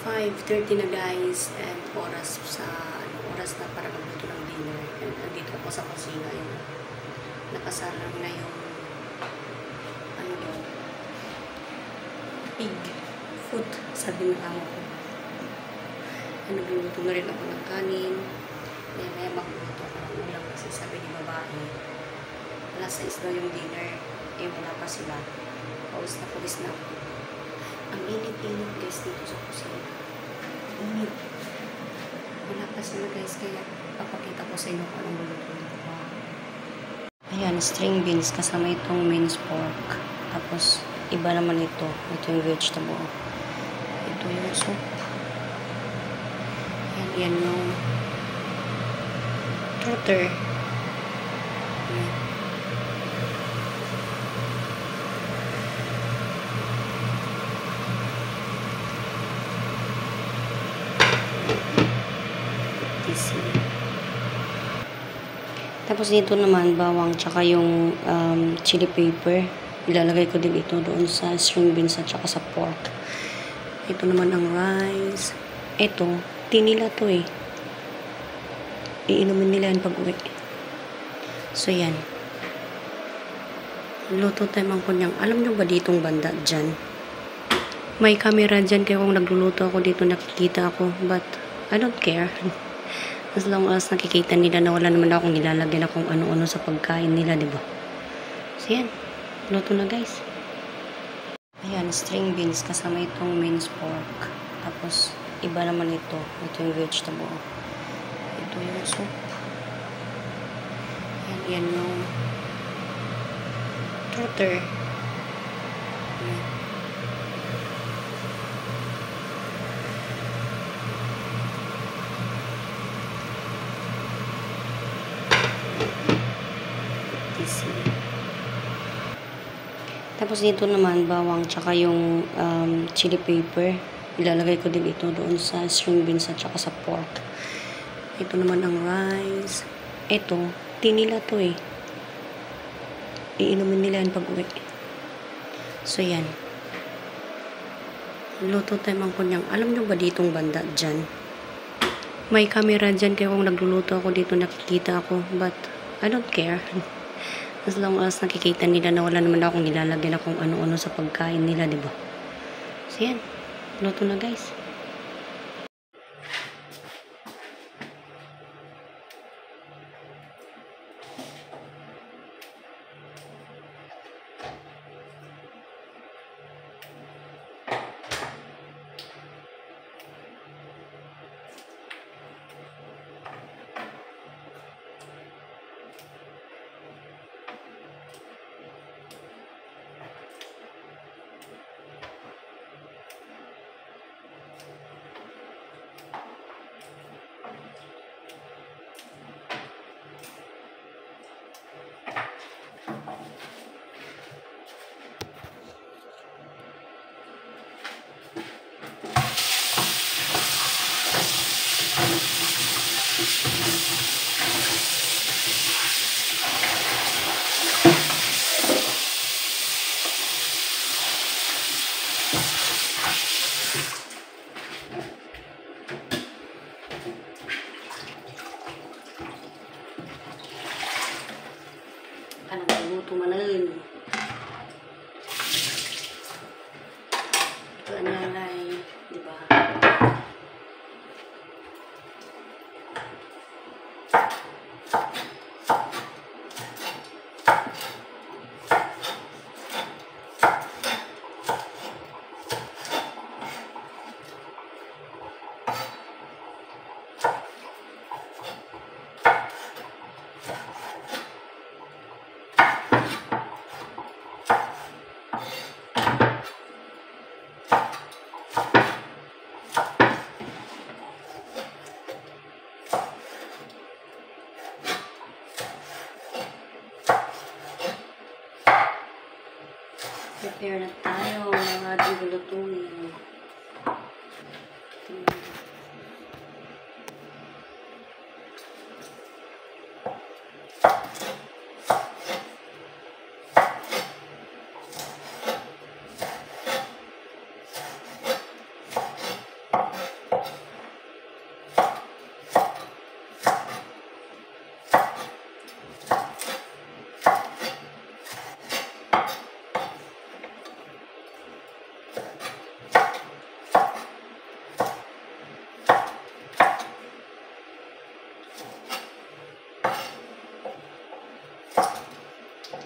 5:30 na guys, and oras na para magluto ng dinner. And andito ako sa kusina, yung nakasalang na yung pig foot, sabi ng amo ko. And nagluluto na rin ako ng kanin. May magluto ako ng ulam kasi sabi ni babae, alas 6 daw yung dinner, wala pa sila. Pawis na ako. Ang init-init guys dito sa kusina. Init. Wala pa sila guys, kaya papakita ko sa inyo kung anong lulutuin ko. Ayan, string beans kasama itong minced pork. Tapos, iba naman ito. Ito yung vegetable. Ito yung soup. Ayan, yan yung trotter. Ayan. Tapos dito naman bawang tsaka yung chili pepper. Ilalagay ko din ito doon sa string beans at tsaka sa pork. Ito naman ang rice. Ito, tinila to eh. Iinumin nila yan pag uwi. So yan. Luto tayo mang kunyang. Alam nyo ba ditong banda dyan? May camera dyan kaya kung nagluluto ako dito nakikita ako. But I don't care. As long as nakikita nila na wala naman akong nilalagyan na kung ano-ano sa pagkain nila, diba? So yan, luto na guys. Ayan, string beans kasama itong minced pork. Tapos, iba naman ito. Ito yung vegetable. Ito yung soup. Ayan, yan yung trotter. Ayan. Tapos dito naman bawang tsaka yung chili pepper. Ilalagay ko din ito doon sa string beans at tsaka sa pork. Ito naman ang rice. Ito, tinila to eh. Iinumin nila yan pag uwi. So yan. Luto tayo mang kunyang. Alam nyo ba ditong banda dyan? May camera dyan kaya kung nagluluto ako dito nakikita ako. But I don't care. As long as nakikita nila na wala naman akong nilalagyan na kung ano-ano sa pagkain nila, diba? So yan, luto na guys.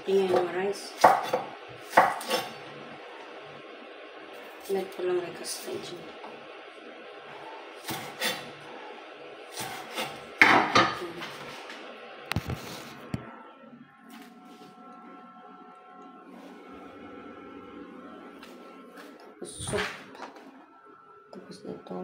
Ingay ng rice. Net ko lang like a stage. Tapos soup. Tapos ito.